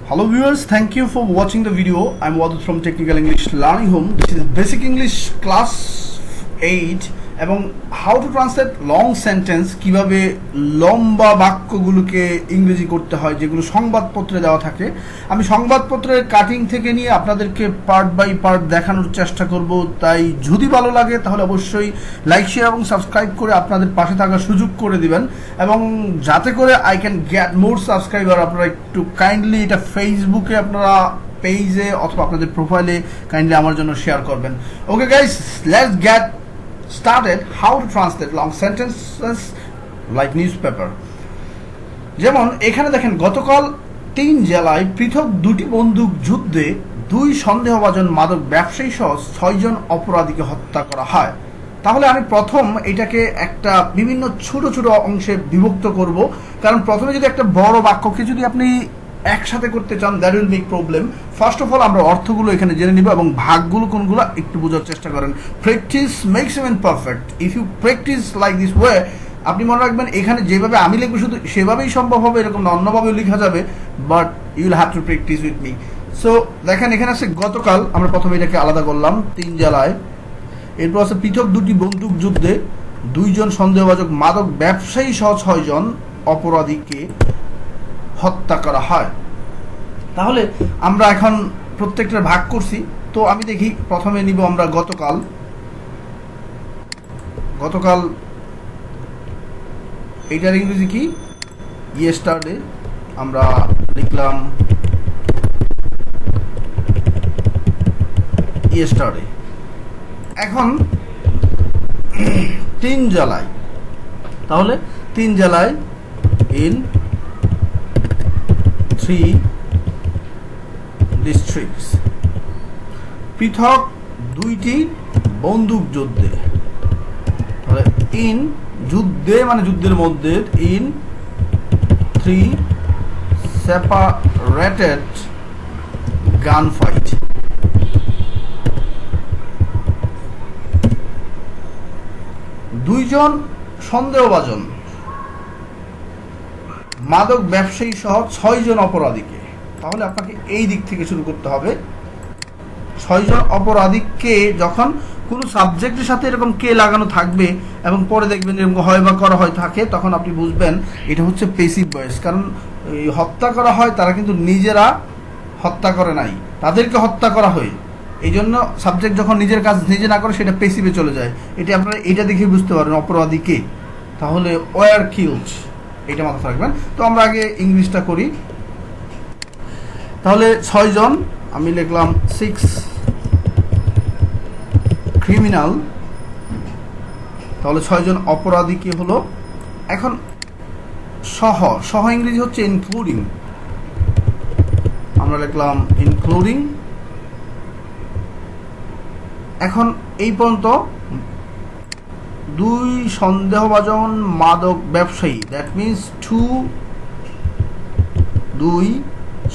Hello viewers, thank you for watching the video. I'm Wadud from Technical English Learning Home. This is Basic English Class 8 এবং how to translate long sentence, কিভাবে লম্বা বাক্যগুলোকে ইংরেজি করতে হয় যেগুলো সংবাদপত্রে দেওয়া থাকে। আমি সংবাদপত্রের কাটিং থেকে নিয়ে আপনাদেরকে পার্ট বাই পার্ট দেখানোর চেষ্টা করব। তাই যদি ভালো লাগে তাহলে অবশ্যই লাইক, শেয়ার এবং সাবস্ক্রাইব করে আপনাদের পাশে থাকার সুযোগ করে দিবেন, এবং যাতে করে I can get more subscriber আপনারা একটু কাইন্ডলি এটা ফেসবুকে আপনারা পেজে অথবা আপনাদের প্রোফাইলে কাইন্ডলি আমার জন্য শেয়ার করবেন। Okay guys, let's get started how to translate long sentences like newspaper. যেমন এখানে দেখেন, গতকাল 3 জেলায় পৃথক 2টি বন্দুক যুদ্ধে 2 সন্দেহভাজন মাদক ব্যবসায়ী সহ 6 জন অপরাধীকে হত্যা করা হয়। তাহলে আমি প্রথম এটাকে একটা বিভিন্ন ছোট ছোট অংশে বিভক্ত করব, কারণ প্রথমে যদি একটা বড় বাক্যকে যদি আপনি একসাথে করতে চান that will make problem. First of all আমরা অর্থগুলো এখানে জেনে নিব এবং ভাগগুলো কোনগুলো একটু বোঝার চেষ্টা করেন। Practice makes a man perfect. If you practice like this way, আপনি মনে রাখবেন এখানে যেভাবে আমি লিখবো শুধু সেভাবেই সম্ভব হবে, এরকম না অন্যভাবেও লেখা যাবে, but you will have to practice with me. So দেখেন এখানে আছে গতকাল, আমরা প্রথমে এটাকে আলাদা করলাম 3 জেলায়। এরপর আছে পৃথক 2টি বন্দুক যুদ্ধে 2 জন সন্দেহভাজন মাদক ব্যবসায়ী সহ 6 জন অপরাধীকে হত্যা করা হয়। তাহলে আমরা এখন প্রত্যেকটা ভাগ করছি, তো আমি দেখি প্রথমে নিব আমরা গতকাল। গতকাল এইটার ইংরেজি কি? ইয়েস্টারডে। আমরা লিখলাম ইয়েস্টারডে। এখন 3 জেলায়, তাহলে 3 জেলায় ইন 3 ডিস্ট্রিক্টস, পৃথক 2টি বন্দুক যুদ্ধে। তাহলে ইন যুদ্ধে মানে যুদ্ধের মধ্যে, ইন 3 সেপারেটেড গান ফাইট। দুইজন সন্দেহভাজন মাদক ব্যবসায়ী সহ 6 জন অপরাধীকে। তাহলে আপনাকে এই দিক থেকে শুরু করতে হবে। 6 জন অপরাধীকে যখন কোনো সাবজেক্টের সাথে এরকম কে লাগানো থাকবে এবং পরে দেখবেন এরকম হয় বা করা হয় থাকে, তখন আপনি বুঝবেন এটা হচ্ছে প্যাসিভ ভয়েস। কারণ এই হত্যা করা হয় তারা কিন্তু নিজেরা হত্যা করে নাই, তাদেরকে হত্যা করা হয়। এই জন্য সাবজেক্ট যখন নিজের কাজ নিজে না করে সেটা প্যাসিভে চলে যায়। এটা আপনারা এটা দেখে বুঝতে পারেন অপরাধী কে। তাহলে ওয়ার কিলড, এটা মাথায় রাখবেন। তো আমরা আগে ইংলিশটা করি। তাহলে 6 জন, আমি লিখলাম 6 ক্রিমিনাল। তাহলে 6 জন অপরাধী কি হলো? এখন সহ, সহ ইংরেজি হচ্ছে ইনক্লুডিং। আমরা লিখলাম ইনক্লুডিং। এখন এই পর্যন্ত 2 সন্দেহভাজন মাদক ব্যবসায়ী, দ্যাট মিনস 2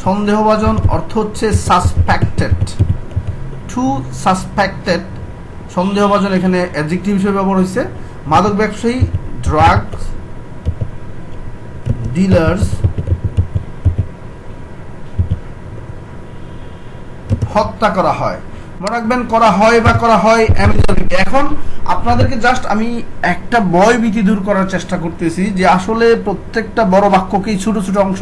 সন্দেহভাজন অর্থ হচ্ছে সাসপেক্টেড। 2 সাসপেক্টেড সন্দেহভাজন এখানে অ্যাডজেক্টিভ হিসেবে ব্যবহার হয়েছে। মাদক ব্যবসায়ী, ড্রাগস ডিলার্স হত্যা করা হয়। মনে রাখবেন করা হয় বা করা হয় অ্যামেজার। এখন আপনাদেরকে জাস্ট আমি একটা ভয় ভীতি দূর করার চেষ্টা করতেছি যে আসলে প্রত্যেকটা বড় বাক্যকেই ছোট ছোট অংশ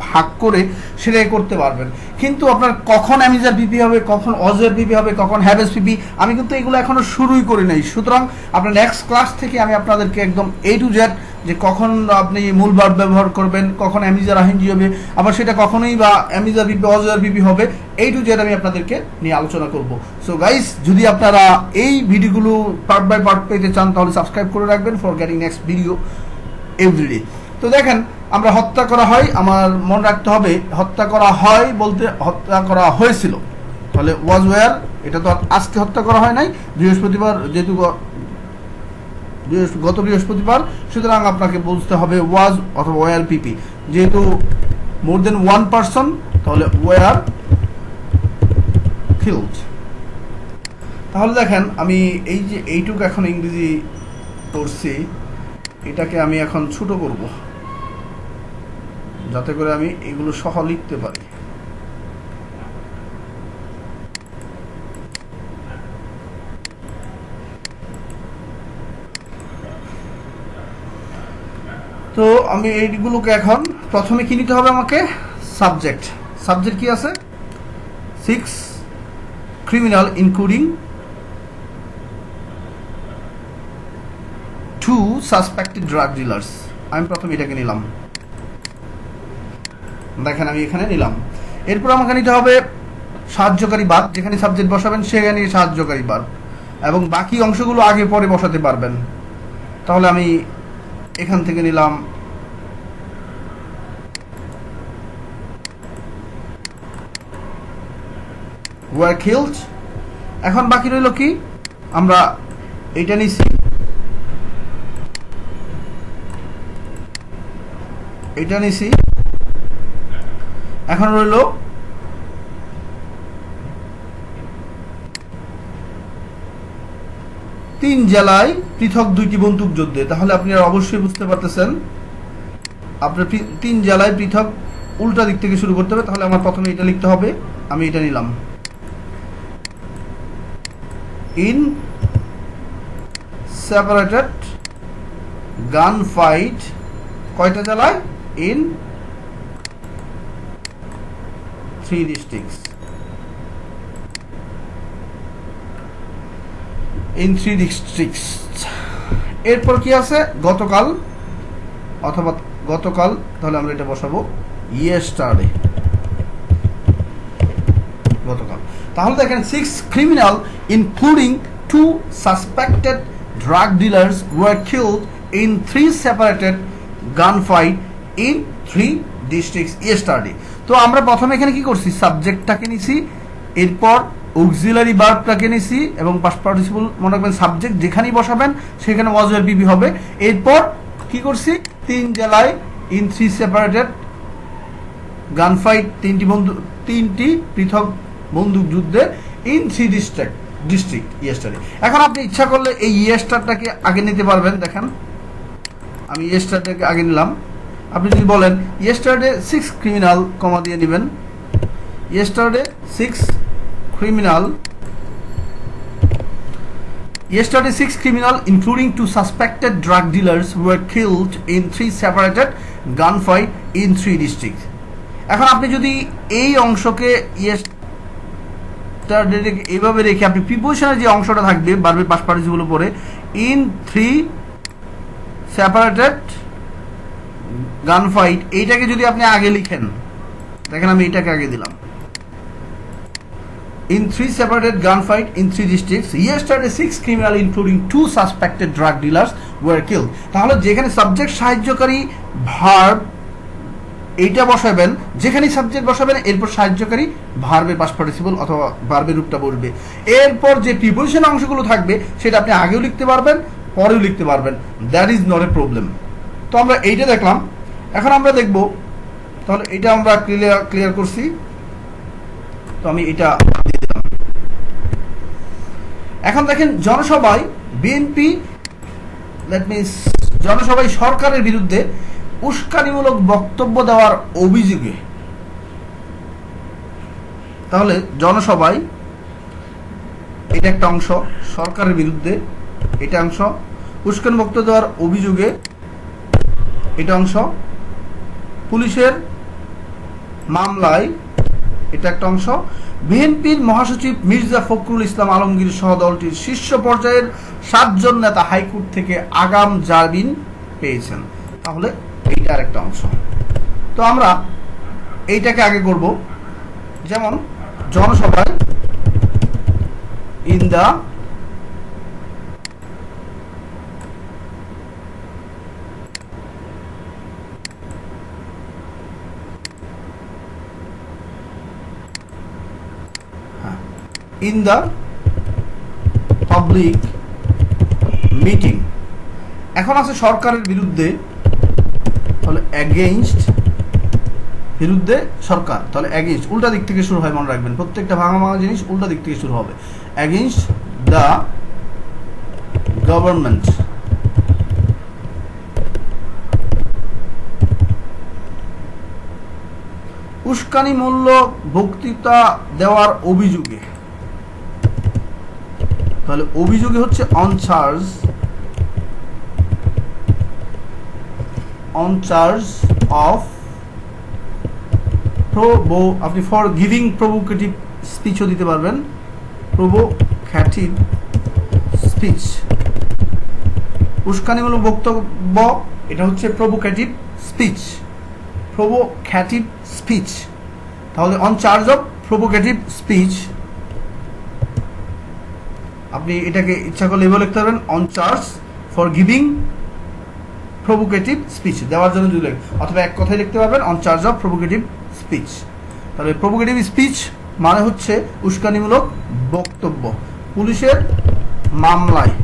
ভাগ করে সেটাই করতে পারবেন, কিন্তু আপনার কখন অ্যামিজার পিপি হবে, কখন অজের পিপি হবে, কখন হ্যাভেস পিপি, আমি কিন্তু এগুলো এখনো শুরুই করি নাই। সুতরাং আপনার নেক্সট ক্লাস থেকে আমি আপনাদেরকে একদম A to Z যে কখন আপনি মূল ভার্ব ব্যবহার করবেন, কখন অ্যামিজার আইএনজি হবে, আবার সেটা কখনোই বা অ্যামিজার পিপি অজের পিপি হবে, A to Z আমি আপনাদেরকে নিয়ে আলোচনা করব। সো গাইস, যদি আপনারা এই ভিডিওগুলো পার্ট বাই পার্ট পেতে চান তাহলে সাবস্ক্রাইব করে রাখবেন for getting next video every day. তো দেখেন, আমরা হত্যা করা হয়, আমার মনে রাখতে হবে হত্যা করা হয় বলতে হত্যা করা হয়েছিল। তাহলে ওয়াজ ওয়ার, এটা তো আজকে হত্যা করা হয় নাই, বৃহস্পতিবার, যেহেতু গত বৃহস্পতিবার, সুতরাং আপনাকে বুঝতে হবে ওয়াজ অথবা ওয়ার পিপি। যেহেতু মোর দেন 1 পারসন, তাহলে ওয়ার কিলড। তাহলে দেখেন আমি এই যে এইটুকু এখন ইংরেজি করছি, এটাকে আমি এখন ছোট করব যাতে করে আমি এগুলো সহ লিখতে পারি। তো আমি এইগুলোকে এখন প্রথমে কি নিতে হবে আমাকে, সাবজেক্ট কি আছে, 6 criminal including 2 suspected drug dealers. আমি প্রথমে এটাকে নিলাম, দেখেন আমি এখানে নিলাম। এরপর আমাকে নিতে হবে সাহায্যকারী ভার্ব, যেখানে সাবজেক্ট বসাবেন সেখানে সাহায্যকারী ভার্ব, এবং বাকি অংশগুলো আগে পরে বসাতে পারবেন। তাহলে আমি এখান থেকে নিলাম were killed। এখন বাকি রইল কি, আমরা এটা নিছি, এটা নিছি, এখন রইল তিন জেলায় পৃথক 2টি বন্দুক যুদ্ধে। তাহলে আপনি অবশ্যই বুঝতে পারতেছেন আপনার 3 জেলায় পৃথক, উল্টা দিক থেকে শুরু করতে হবে। তাহলে আমার প্রথমে এটা লিখতে হবে, আমি এটা নিলাম, ইন সেপারেটেড গান ফাইট, কয়টা জেলায়, ইন 3 ডিস্ট্রিক্টস, ইন 3 ডিস্ট্রিক্টস। এরপর কি আছে, গতকাল অথবা গতকাল, তাহলে আমরা এটা বসাবো ইয়েস্টারডে, গতকাল। তাহলে দেখেন 6 criminal including 2 suspected drug dealers were killed in 3 separated gun fight in 3 districts yesterday. তো আমরা প্রথমে এখানে কি করছি, সাবজেক্টটাকে নিছি, এরপর অক্সিলারি ভার্বটাকে নিছি, এবং পাস্ট পার্টিসিপল মনে রাখবেন সাবজেক্ট যেখানেই বসাবেন সেখানে ওয়াজ ওয়ার বিবি হবে। এরপর কি করছি, 3 জেলায় ইন 3 সেপারেটেড গান ফাইট, 3টি পৃথক বন্দুক যুদ্ধে ইন 3 ডিস্ট্রিক্ট ইয়েস্টারডে। এখন আপনি ইচ্ছা করলে এই ইয়েস্টারটাকে আগে নিতে পারবেন। দেখেন আমি ইয়েস্টারটাকে আগে নিলাম। আপনি যদি বলেন ইয়েস্টারডে 6 ক্রিমিনাল, কমা দিয়ে নেবেন, yesterday 6 criminal including 2 suspected drug dealers were killed in 3 separated gunfight in 3 districts। এখন আপনি যদি এই অংশকে yesterday এইভাবে রেখে আপনি প্রিপোজিশনের যে অংশটা থাকবে ভার্বের পাস্ট পার্টিসিপল পরে in 3 separated gunfight, এইটাকে যদি আপনি আগে লিখেন, দেখেন আমি এটাকে আগে দিলাম, in 3 separated gunfight in 3 districts yesterday 6 criminal including 2 suspected drug dealers were killed। তাহলে যেখানে সাবজেক্ট সাহায্যকারী ভার্ব এইটা বসাবেন, যেখানে সাবজেক্ট বসাবেন এরপর সাহায্যকারী ভার্বের পাস্ট পার্টিসিপল অথবা ভার্বের রূপটা বসবে। এরপর যে প্রিপোজিশন অংশগুলো থাকবে সেটা আপনি আগেও লিখতে পারবেন, পরেও লিখতে পারবেন, that is not a problem. তো আমরা এইটা দেখলাম, এখন আমরা দেখব, তাহলে এটা আমরা ক্লিয়ার করছি। তো আমি এটা দিয়ে দিলাম। এখন দেখেন জনসভায় বিএনপি, জনসভায় সরকারের বিরুদ্ধে উস্কানিমূলক বক্তব্য দেওয়ার অভিযোগে, তাহলে জনসভায় এটা একটা অংশ, সরকারের বিরুদ্ধে এটা অংশ, উস্কানি বক্তব্য দেওয়ার অভিযোগে এটা অংশ, পুলিশের মামলায় এটা একটা অংশ, বিএনপির মহাসচিব মির্জা ফখরুল ইসলাম আলমগীর সহ দলটির শীর্ষ পর্যায়ের 7 জন নেতা হাইকোর্ট থেকে আগাম জামিন পেয়েছেন। তাহলে এইটা আরেকটা অংশ। তো আমরা এইটাকে আগে করব, যেমন জনসভায় in the in the public meeting। এখন আছে সরকারের বিরুদ্ধে, তাহলে against, বিরুদ্ধে সরকার, তাহলে against উল্টা দিক থেকে শুরু হয়, মনে রাখবেন প্রত্যেকটা ভাঙা ভাঙা জিনিস উল্টা দিক থেকে শুরু হবে, against the government। উস্কানিমূলক বক্তৃতা দেওয়ার অভিযোগে, তাহলে অভিযোগে হচ্ছে অন চার্জ অফ আপনি ফর গিভিং প্রভোকেটিভ স্পিচও দিতে পারবেন, প্রভোকেটিভ স্পিচ, উস্কানিমূলক বক্তব্য, এটা হচ্ছে প্রভোকেটিভ স্পিচ, প্রভোকেটিভ স্পিচ। তাহলে on charge of provocative speech, আপনি এটাকে ইচ্ছা করলে এভাবে লিখতে পারবেন, on charge for giving provocative speech দেওয়ার জন্য যদি অথবা এক কথায় লিখতে পারবেন on charge of provocative speech. তাহলে প্রভোকেটিভ স্পিচ মানে হচ্ছে উস্কানিমূলক বক্তব্য। পুলিশের মামলায়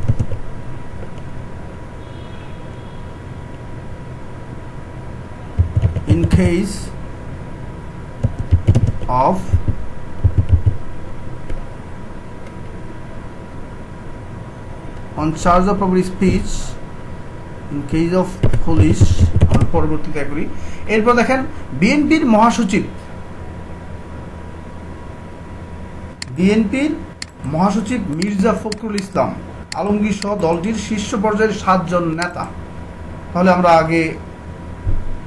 in case of on charge of property speech in case of police, আমরা পরবর্তীতে করি। এরপর দেখেন বিএনপির মহাসচিব মির্জা ফখরুল ইসলাম আলমগীর সহ দলটির শীর্ষ পর্যায়ের 7 জন নেতা। তাহলে আমরা আগে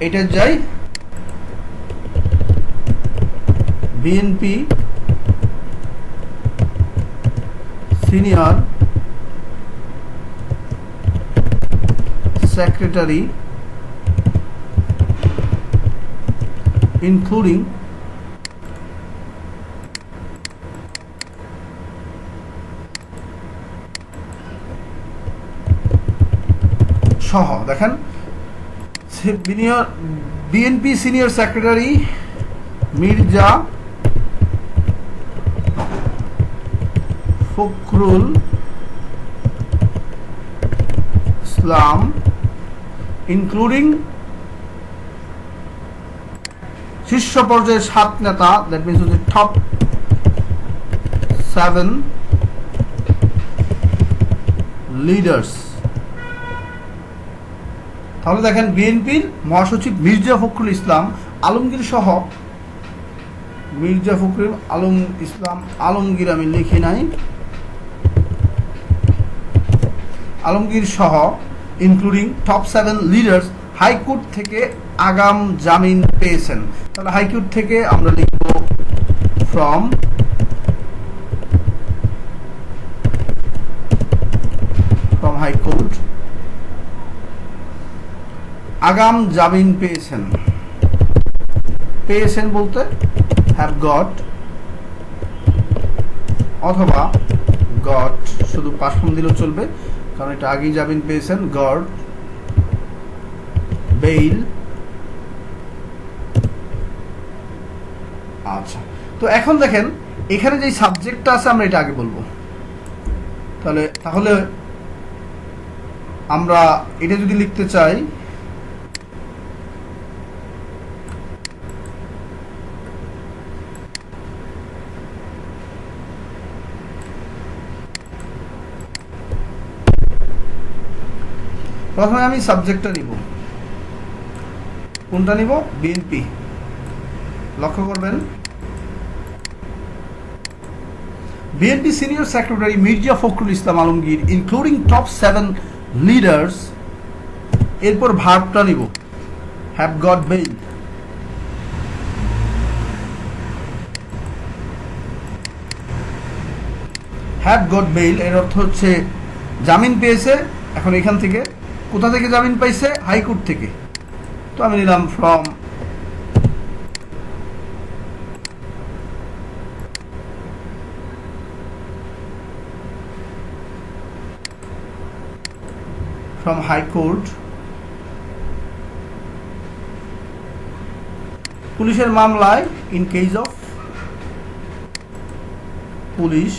এটা যাই, বিএনপি সিনিয়র সেক্রেটারি ইনক্লুডিং সহ, দেখেন BNP senior secretary Mirza Fakhrul Islam including শীর্ষ পর্যায়ের 7 নেতা, দ্যাট মিনস হচ্ছে টপ 7 লিডার্স। তাহলে দেখেন বিএনপির মহাসচিব মির্জা ফখরুল ইসলাম আলমগীর সহ, মির্জা ফখরুল ইসলাম আলমগীর আমি লিখি নাই, আলমগীর সহ ইনক্লুডিং টপ 7 লিডার্স হাইকোর্ট থেকে আগাম জামিন পেয়েছেন। তাহলে হাইকোর্ট থেকে আমরা লিখব ফ্রম হাইকোর্ট আগাম জামিন পেয়েছেন বলতে হ্যাভ গট অথবা গট, শুধু পাস ফর্ম দিলেও চলবে কারণ এটা আগেই জামিন পেয়েছেন, গট বেইল। আচ্ছা, তো এখন দেখেন এখানে যে সাবজেক্টটা আছে আমরা এটা আগে বলবো। তাহলে আমরা এটা যদি লিখতে চাই, প্রথমে আমি সাবজেক্টটা নিব, কোনটা নিব? বিএনপি। লক্ষ্য করবেন BNP senior secretary Mirza Fakhrul Islam Alamgir including top 7 leaders, এরপর ভার্বটা নিব have got bail. Have got bail এর অর্থ হচ্ছে জামিন পেয়েছে। এখন এখান থেকে কোথা থেকে জামিন পাইছে? হাইকোর্ট থেকে। তো আমি নিলাম ফ্রম হাইকোর্ট। পুলিশের মামলায় ইন কেস অফ পুলিশ,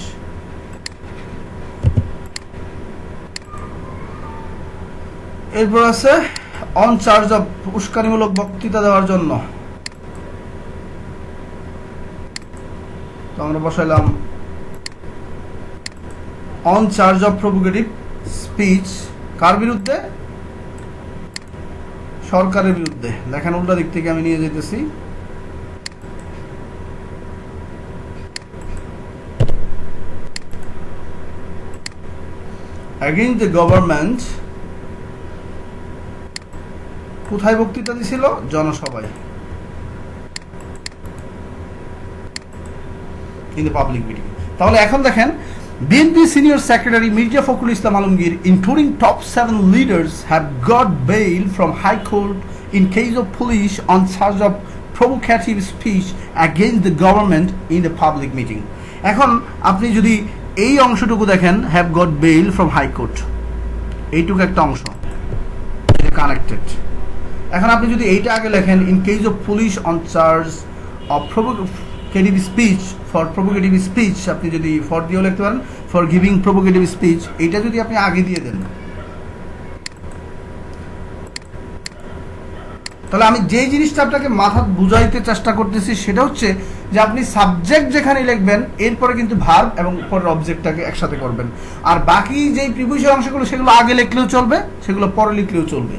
এরপর আছে অন চার্জ অফ উস্কানিমূলক বক্তৃতা দেওয়ার জন্য। তো আমরা বসাইলাম on charge of provocative speech, কার বিরুদ্ধে? সরকারের বিরুদ্ধে। দেখেন উল্টা দিক থেকে আমি নিয়ে যেতেছি, against the government কোথায় বক্তৃতা দিছিল? জনসভায়, ইন দ্য পাবলিক মিটিং। তাহলে এখন দেখেন, BNP senior secretary Mirza Fakhrul Islam Alamgir including top 7 leaders have got bail from high court in case of police on charge of provocative speech against the government in the public meeting. এখন আপনি যদি এই অংশটুকু দেখেন, have got bail from high court, এইটুকু একটা অংশ, এটা কানেক্টেড। এখন আপনি যদি এইটা আগে লেখেন, in case of police on charge of provocative speech, for provocative speech, আপনি যদি ফর দিয়েও লিখতে পারেন, ফর গিভিং প্রভোকেটিভ স্পিচ, এইটা যদি আপনি আগে দিয়ে দেন, তাহলে আমি যেই জিনিসটা আপনাকে মাথা বুঝাইতে চেষ্টা করতেছি সেটা হচ্ছে যে আপনি সাবজেক্ট যেখানে লিখবেন এরপরে কিন্তু ভার্ব এবং পরের অবজেক্টটাকে একসাথে করবেন, আর বাকি যেই প্রিপোজিশন অংশগুলো সেগুলো আগে লিখলেও চলবে, সেগুলো পরে লিখলেও চলবে,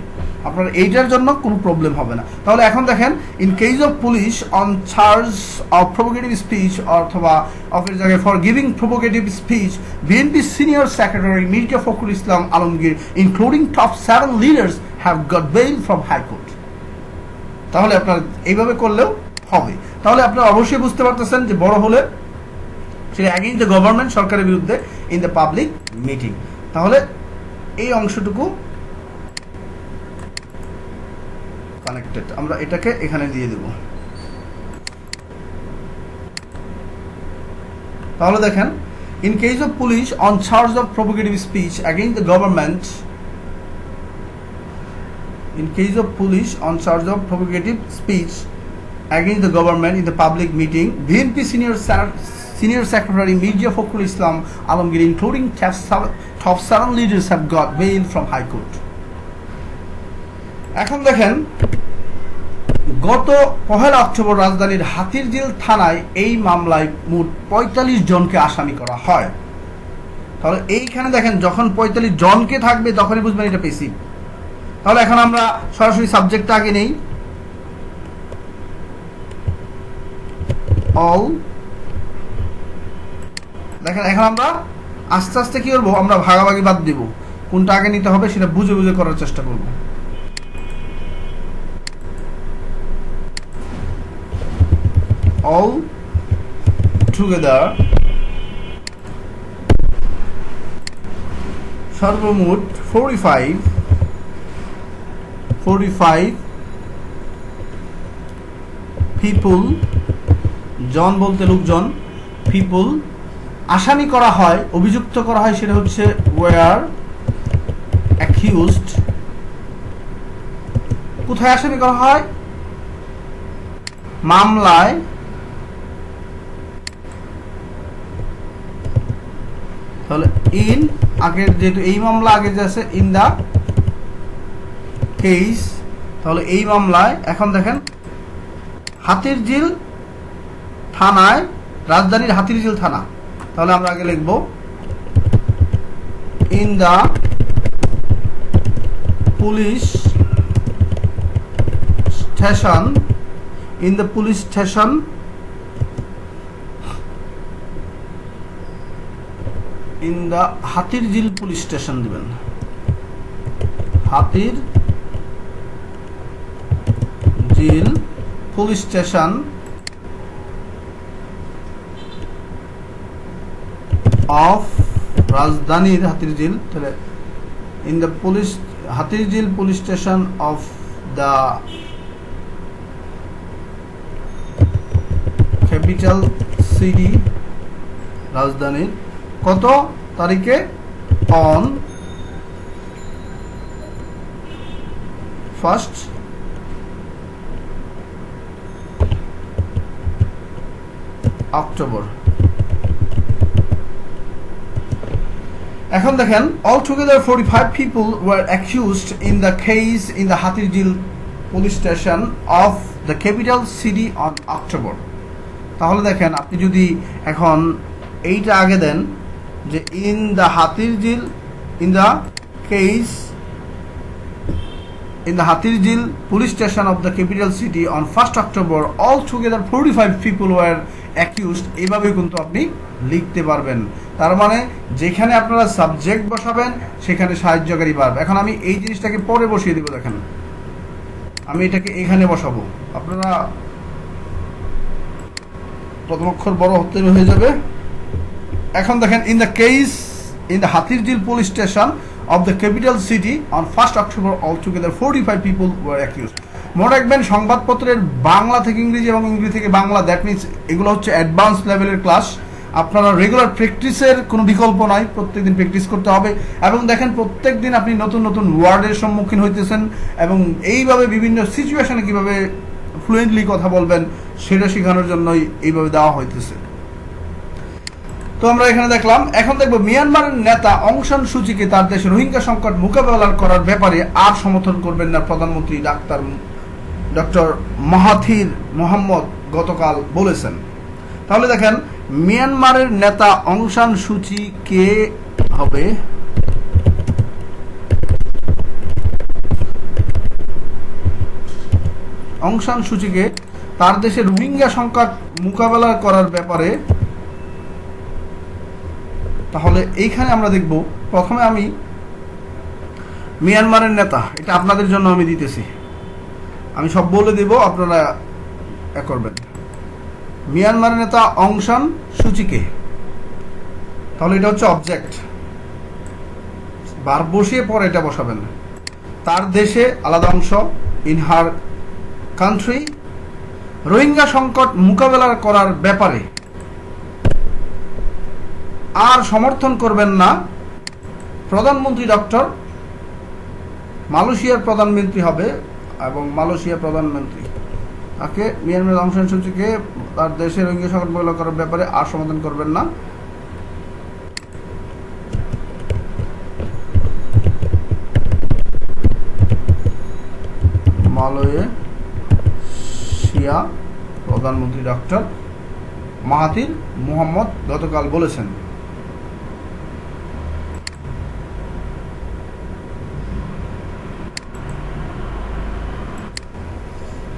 আপনার এইটার জন্য কোনো প্রবলেম হবে না। তাহলে এখন দেখেন, in case of police on charge of provocative speech, অথবা অফের জায়গায় for giving provocative speech, BNP senior secretary Mirza Fakhrul Islam Alamgir including top 7 leaders have got bail from high court. তাহলে আপনার এইভাবে করলেও হবে। তাহলে আপনারা অবশ্যই বুঝতে পারতেছেন যে বড় হলে সেটা এগেইনস্ট দ্য গভর্নমেন্ট, সরকারের বিরুদ্ধে, ইন দ্য পাবলিক মিটিং। তাহলে এই অংশটুকু কানেক্টেড, আমরা এটাকে এখানে দিয়ে দেব। তাহলে দেখেন, in case of police on charge of provocative speech against the government, in case of police on charge of provocative speech against the government in the public meeting, BNP senior secretary Mirza Fakhrul Islam Alamgir including top 7 leaders have got bail from High Court. এখন দেখেন, গত 1 October রাজধানীর হাতিরঝিল থানায় এই মামলায় মোট 45 জনকে আসামি করা হয়। তাহলে এইখানে দেখেন, যখন 45 জনকে থাকবে তখনই বুঝবেন এটা পেসিভ। তাহলে এখন আমরা সরাসরি সাবজেক্টটা আগে নেই, অল। দেখেন এখন আমরা আস্তে আস্তে কি করবো, আমরা ভাগাভাগি বাদ দিব, কোনটা আগে নিতে হবে সেটা বুঝে বুঝে করার চেষ্টা করব। অল টুগেদার সর্বমোট 45 পিপল, জন বলতে লোকজন, পিপল আসামি করা হয়, অভিযুক্ত করা হয়, সেটা হচ্ছে ওয়ার অ্যাকিউজড। কোথায় আসামি করা হয়? মামলায়। তাহলে ইন, আগের যেহেতু এই মামলা আগে যে আছে, ইন দা কেস, তাহলে এই মামলায় এখন দেখেন হাতিরঝিল থানায়, রাজধানীর হাতিরঝিল থানা। তাহলে আমরা আগে লিখব in the police station, in the police station in the Hatirjheel police station দিবেন, হাতিরঝিল পুলিশ স্টেশন অফ রাজধানীর হাতিরঝিল, তাহলে in the police Hatirjheel police station of the capital city, রাজধানীর কত তারিখে? On 1 October. এখন দেখেন, altogether 45 people were accused in the case in the Hatirjil police station of the capital city on October. তাহলে দেখেন, আপনি যদি এখন এইটা আগে দেন যে in the Hatirjheel, in the case in the Hatirjil police station of the capital city on 1st October, altogether 45 people were accused। এইভাবে কিন্তু আপনি লিখতে পারবেন। তার মানে যেখানে আপনারা সাবজেক্ট বসাবেন সেখানে সাহায্যকারী ভার্ব। এখন আমি এই জিনিসটাকে পরে বসিয়ে দিব। দেখেন, আমি এটাকে এখানে বসাবো। আপনারা প্রথম অক্ষর বড় হতে হয়ে যাবে। এখন দেখেন, in the case in the Hatirjheel police station of the capital city on 1 October altogether 45 people were accused. মনে রাখবেন, সংবাদপত্রের বাংলা থেকে ইংরেজি এবং ইংরেজি থেকে বাংলা, দ্যাট মিনস এগুলো হচ্ছে অ্যাডভান্স লেভেলের ক্লাস। আপনারা রেগুলার প্র্যাকটিসের কোনো বিকল্প নাই, প্রত্যেকদিন প্র্যাকটিস করতে হবে। এবং দেখেন, প্রত্যেকদিন আপনি নতুন নতুন ওয়ার্ডের সম্মুখীন হইতেছেন এবং এইভাবে বিভিন্ন সিচুয়েশনে কিভাবে ফ্লুয়েন্টলি কথা বলবেন সেটা শেখানোর জন্যই এইভাবে দেওয়া হইতেছে। তো আমরা এখানে দেখলাম। এখন দেখব, মিয়ানমারের নেতা অং সান সুচিকে তার দেশে রোহিঙ্গা সংকট মোকাবেলা করার ব্যাপারে আর সমর্থন করবেন না প্রধানমন্ত্রী ডক্টর মাহাথির মোহাম্মদ গতকাল বলেছেন। তাহলে দেখেন, মিয়ানমারের নেতা অং সান সুচি কে হবে? অং সান সুচিকে তার দেশে রোহিঙ্গা সংকট মোকাবেলা করার ব্যাপারে, তাহলে এইখানে আমরা দেখব, প্রথমে আমি মিয়ানমারের নেতা, এটা আপনাদের জন্য আমি দিতেছি, আমি সব বলে দেব, আপনারা করবেন। মিয়ানমারের নেতা অং সান সুচিকে, তাহলে এটা হচ্ছে অবজেক্ট, বার বসিয়ে পরে এটা বসাবেন। তার দেশে আলাদা অংশ, ইন হার কান্ট্রি, রোহিঙ্গা সংকট মোকাবেলা করার ব্যাপারে আর সমর্থন করবেন না প্রধানমন্ত্রী ডক্টর, মালয়েশিয়ার প্রধানমন্ত্রী হবে এবং মালয়েশিয়ার প্রধানমন্ত্রী তাকে, মিয়ানমারের অং সান সুচিকে তার দেশে রোহিঙ্গা সংকট মোকাবেলা করার ব্যাপারে আর সমর্থন করবেন না। মালয়েশিয়া প্রধানমন্ত্রী ডক্টর মাহাথির মোহাম্মদ গতকাল বলেছেন।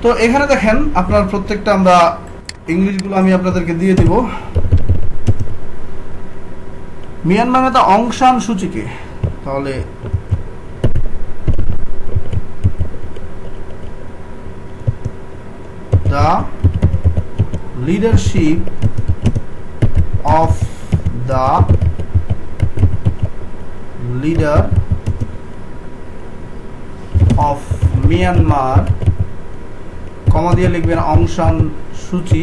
তো এখানে দেখেন, আপনার প্রত্যেকটা আমরা ইংলিশগুলো আমি আপনাদেরকে দিয়ে দিব। মিয়ানমার নেতা অং সান সুচিকে, তাহলে the leadership of the leader of Myanmar, কমা দিয়ে লিখবেন অং সান সুচি,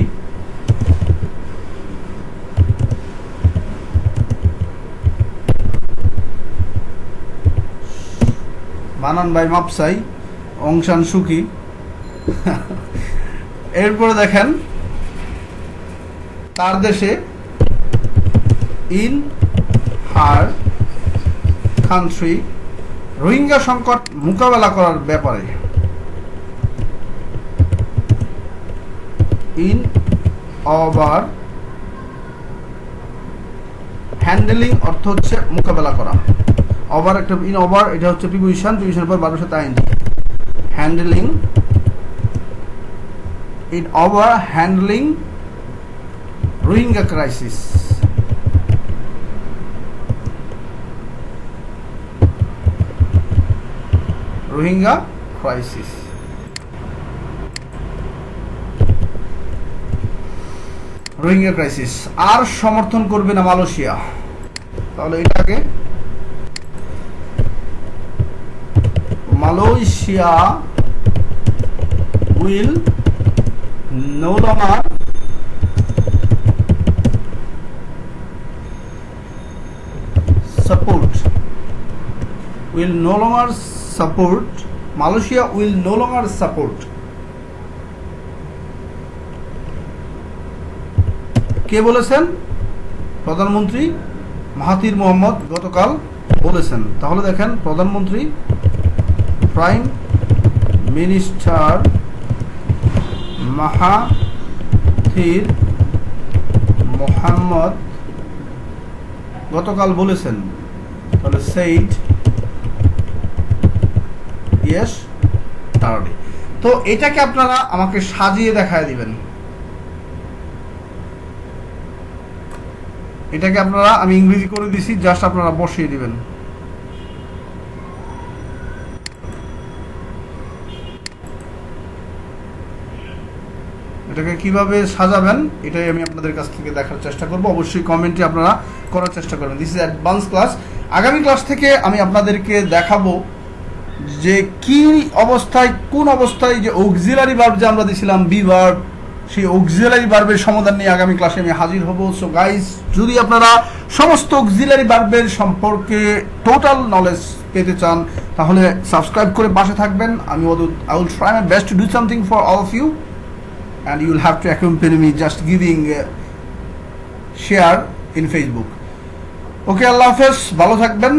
বানান বাই মাপসাই, অং সান সুকি। এরপরে দেখেন, তার দেশে ইন হার কান্ট্রি রোহিঙ্গা সংকট মোকাবেলা করার ব্যাপারে, ইন ওভার হ্যান্ডেলিং অর্থ হচ্ছে মোকাবেলা করা, ওভার একটা, ইন ওভার এটা হচ্ছে প্রিপোজিশন, প্রিপোজিশনের পর বারবার সাথে ING, handling, in our handling Rohingya crisis, Rohingya crisis, Rohingya crisis আর সমর্থন করবে না মালয়েশিয়া। তাহলে এটাকে Malaysia will no longer support, will no longer support, Malaysia will no longer support, কে বলেছেন? প্রধানমন্ত্রী মাহাথির মোহাম্মদ গতকাল বলেছেন। তাহলে দেখেন, প্রধানমন্ত্রী প্রাইম মিনিস্টার মাহাথির মোহাম্মদ গতকাল বলেছেন, তাহলে সেইড yesterday। তো এটাকে আপনারা আমাকে সাজিয়ে দেখায় দিবেন, এটাকে আপনারা, আমি ইংরেজি করে দিছি, জাস্ট আপনারা বসিয়ে দিবেন। এটাকে কিভাবে সাজাবেন এটাই আমি আপনাদের কাছ থেকে দেখার চেষ্টা করব। অবশ্যই কমেন্টে আপনারা করার চেষ্টা করবেন। This is advance class. আগামী ক্লাস থেকে আমি আপনাদেরকে দেখাবো যে কি অবস্থায়, কোন অবস্থায় যে অক্সিলারি ভার্ব যে আমরা দিয়েছিলাম বি ভার্ব, সেই অক্সিলারি ভার্বের সমাধান নিয়ে আগামী ক্লাসে আমি হাজির হব। সো গাইস, যদি আপনারা সমস্ত অক্সিলারি ভার্বের সম্পর্কে টোটাল নলেজ পেতে চান তাহলে সাবস্ক্রাইব করে পাশে থাকবেন। আমি I will try my best to do something for all of you and you will have to accompany me just giving share in Facebook. Okay, আল্লাহ হাফেজ, ভালো থাকবেন।